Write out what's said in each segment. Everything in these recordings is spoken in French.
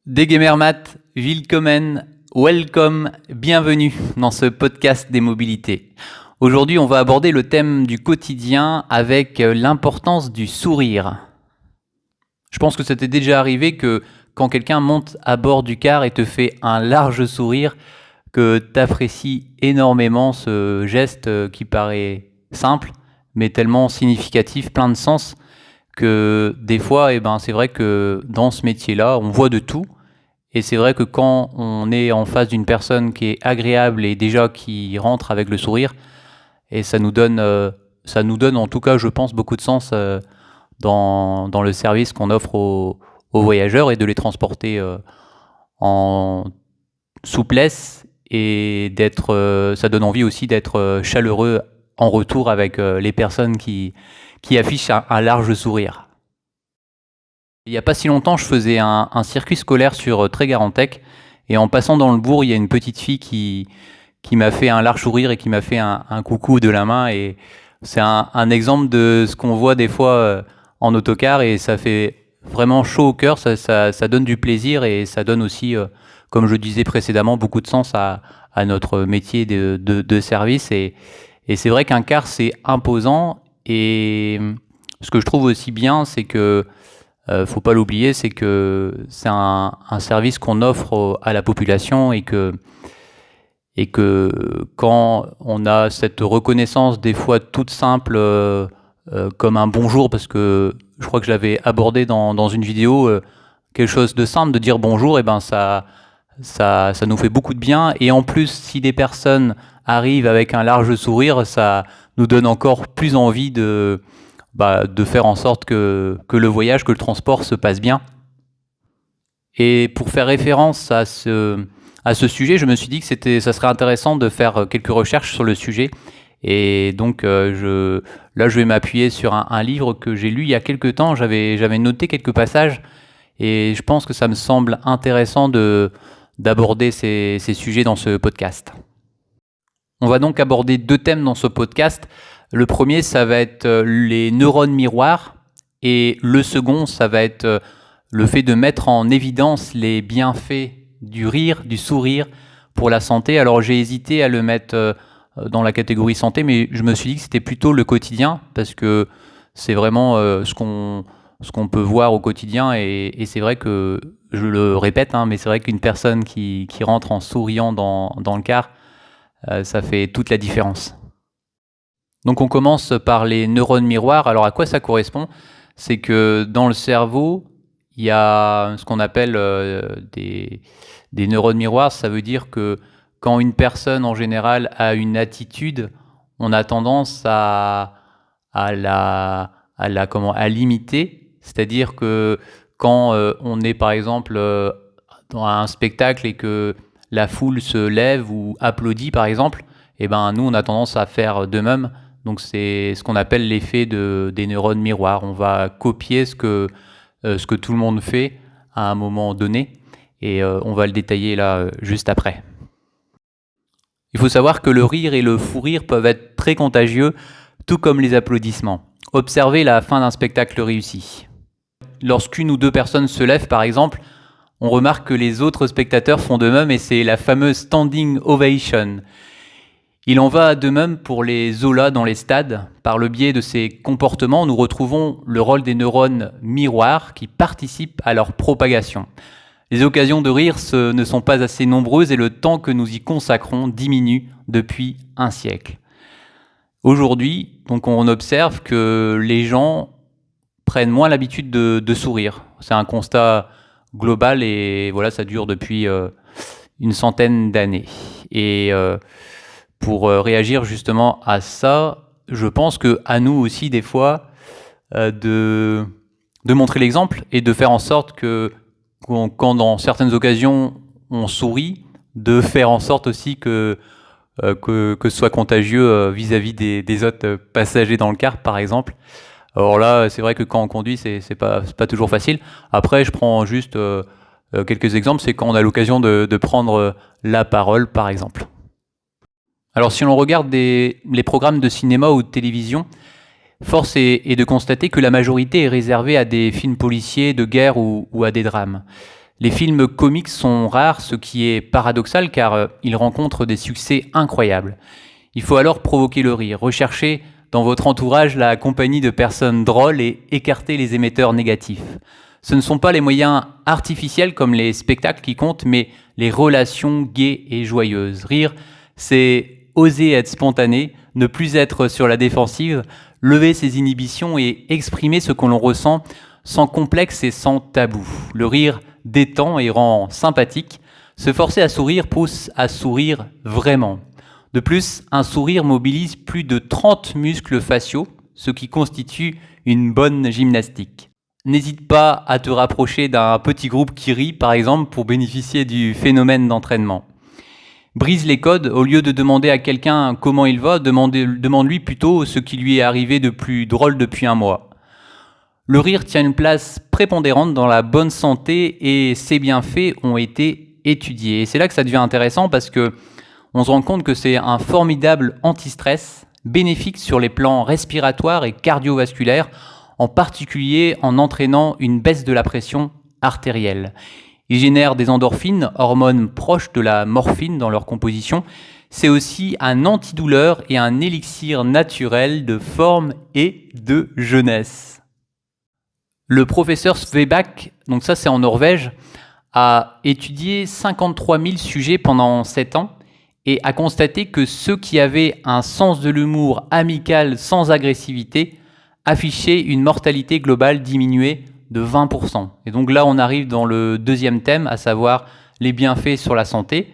Degemermat, willkommen, welcome, bienvenue dans ce podcast des mobilités. Aujourd'hui, on va aborder le thème du quotidien avec l'importance du sourire. Je pense que ça t'est déjà arrivé que quand quelqu'un monte à bord du car et te fait un large sourire, que t'apprécies énormément ce geste qui paraît simple, mais tellement significatif, plein de sens, que des fois, c'est vrai que dans ce métier-là, on voit de tout. Et c'est vrai que quand on est en face d'une personne qui est agréable et déjà qui rentre avec le sourire, et ça nous donne en tout cas, je pense, beaucoup de sens dans le service qu'on offre aux voyageurs et de les transporter en souplesse et ça donne envie aussi d'être chaleureux en retour avec les personnes qui affichent un large sourire. Il n'y a pas si longtemps, je faisais un circuit scolaire sur Trégarantec et en passant dans le bourg, il y a une petite fille qui m'a fait un large sourire et qui m'a fait un coucou de la main. Et c'est un exemple de ce qu'on voit des fois en autocar et ça fait vraiment chaud au cœur, ça donne du plaisir et ça donne aussi, comme je disais précédemment, beaucoup de sens à notre métier de service. Et c'est vrai qu'un car, c'est imposant et ce que je trouve aussi bien, c'est que faut pas l'oublier, c'est que c'est un service qu'on offre à la population et que quand on a cette reconnaissance des fois toute simple comme un bonjour, parce que je crois que je l'avais abordé dans une vidéo, quelque chose de simple, de dire bonjour, et ça nous fait beaucoup de bien. Et en plus, si des personnes arrivent avec un large sourire, ça nous donne encore plus envie de faire en sorte que le voyage, que le transport se passe bien. Et pour faire référence à ce sujet, je me suis dit que ça serait intéressant de faire quelques recherches sur le sujet. Et donc je vais m'appuyer sur un livre que j'ai lu il y a quelques temps. J'avais noté quelques passages et je pense que ça me semble intéressant d'aborder ces sujets dans ce podcast. On va donc aborder deux thèmes dans ce podcast. Le premier, ça va être les neurones miroirs et le second, ça va être le fait de mettre en évidence les bienfaits du rire, du sourire pour la santé. Alors j'ai hésité à le mettre dans la catégorie santé, mais je me suis dit que c'était plutôt le quotidien parce que c'est vraiment ce qu'on peut voir au quotidien et c'est vrai que, je le répète, mais c'est vrai qu'une personne qui rentre en souriant dans le car, ça fait toute la différence. Donc on commence par les neurones miroirs. Alors à quoi ça correspond? C'est que dans le cerveau, il y a ce qu'on appelle des neurones miroirs. Ça veut dire que quand une personne en général a une attitude, on a tendance à l'imiter. C'est-à-dire que quand on est par exemple dans un spectacle et que la foule se lève ou applaudit par exemple, nous on a tendance à faire de même. Donc c'est ce qu'on appelle l'effet des neurones miroirs. On va copier ce que tout le monde fait à un moment donné et on va le détailler là juste après. Il faut savoir que le rire et le fou rire peuvent être très contagieux, tout comme les applaudissements. Observez la fin d'un spectacle réussi. Lorsqu'une ou deux personnes se lèvent par exemple, on remarque que les autres spectateurs font de même et c'est la fameuse standing ovation. Il en va de même pour les zolas dans les stades. Par le biais de ces comportements, nous retrouvons le rôle des neurones miroirs qui participent à leur propagation. Les occasions de rire ne sont pas assez nombreuses et le temps que nous y consacrons diminue depuis un siècle. Aujourd'hui, donc on observe que les gens prennent moins l'habitude de sourire. C'est un constat global et voilà, ça dure depuis une centaine d'années. Et pour réagir justement à ça, je pense qu'à nous aussi des fois de montrer l'exemple et de faire en sorte que quand dans certaines occasions on sourit, de faire en sorte aussi que ce soit contagieux vis-à-vis des autres passagers dans le car par exemple. Alors là, c'est vrai que quand on conduit, c'est pas toujours facile. Après, je prends juste quelques exemples, c'est quand on a l'occasion de prendre la parole par exemple. Alors si l'on regarde les programmes de cinéma ou de télévision, force est de constater que la majorité est réservée à des films policiers, de guerre ou à des drames. Les films comiques sont rares, ce qui est paradoxal car ils rencontrent des succès incroyables. Il faut alors provoquer le rire, rechercher dans votre entourage la compagnie de personnes drôles et écarter les émetteurs négatifs. Ce ne sont pas les moyens artificiels comme les spectacles qui comptent, mais les relations gaies et joyeuses. Rire, c'est oser être spontané, ne plus être sur la défensive, lever ses inhibitions et exprimer ce que l'on ressent sans complexe et sans tabou. Le rire détend et rend sympathique. Se forcer à sourire pousse à sourire vraiment. De plus, un sourire mobilise plus de 30 muscles faciaux, ce qui constitue une bonne gymnastique. N'hésite pas à te rapprocher d'un petit groupe qui rit, par exemple, pour bénéficier du phénomène d'entraînement. Brise les codes, au lieu de demander à quelqu'un comment il va, demande-lui plutôt ce qui lui est arrivé de plus drôle depuis un mois. Le rire tient une place prépondérante dans la bonne santé et ses bienfaits ont été étudiés. Et c'est là que ça devient intéressant parce que on se rend compte que c'est un formidable anti-stress, bénéfique sur les plans respiratoires et cardiovasculaires, en particulier en entraînant une baisse de la pression artérielle. Il génère des endorphines, hormones proches de la morphine dans leur composition. C'est aussi un antidouleur et un élixir naturel de forme et de jeunesse. Le professeur Svebak, donc ça c'est en Norvège, a étudié 53 000 sujets pendant 7 ans et a constaté que ceux qui avaient un sens de l'humour amical sans agressivité affichaient une mortalité globale diminuée de 20%. Et donc là, on arrive dans le deuxième thème, à savoir les bienfaits sur la santé.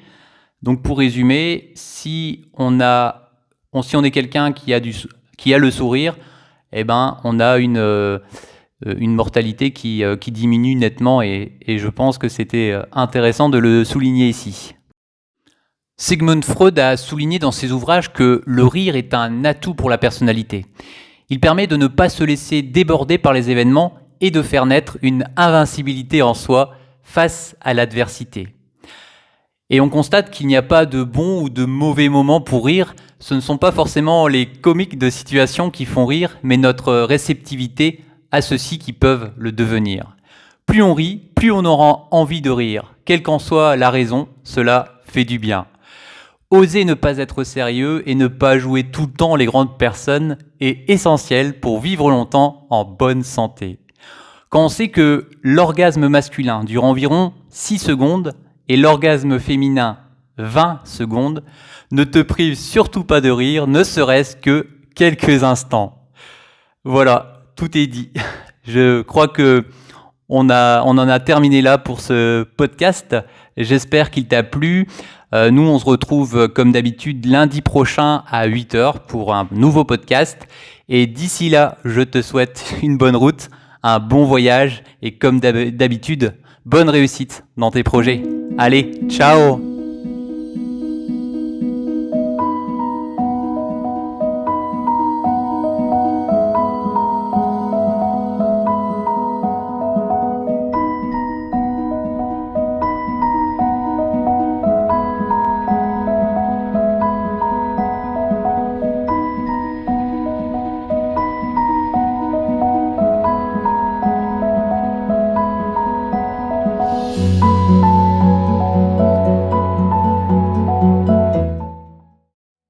Donc pour résumer, si on est quelqu'un qui a le sourire, eh ben, on a une mortalité qui diminue nettement et je pense que c'était intéressant de le souligner ici. Sigmund Freud a souligné dans ses ouvrages que le rire est un atout pour la personnalité. Il permet de ne pas se laisser déborder par les événements et de faire naître une invincibilité en soi face à l'adversité. Et on constate qu'il n'y a pas de bons ou de mauvais moments pour rire. Ce ne sont pas forcément les comiques de situation qui font rire, mais notre réceptivité à ceux-ci qui peuvent le devenir. Plus on rit, plus on aura envie de rire. Quelle qu'en soit la raison, cela fait du bien. Oser ne pas être sérieux et ne pas jouer tout le temps les grandes personnes est essentiel pour vivre longtemps en bonne santé. Quand on sait que l'orgasme masculin dure environ 6 secondes et l'orgasme féminin 20 secondes, ne te prive surtout pas de rire, ne serait-ce que quelques instants. Voilà, tout est dit. Je crois que on en a terminé là pour ce podcast. J'espère qu'il t'a plu. Nous, on se retrouve comme d'habitude lundi prochain à 8h pour un nouveau podcast. Et d'ici là, je te souhaite une bonne route, un bon voyage et comme d'habitude, bonne réussite dans tes projets. Allez, ciao!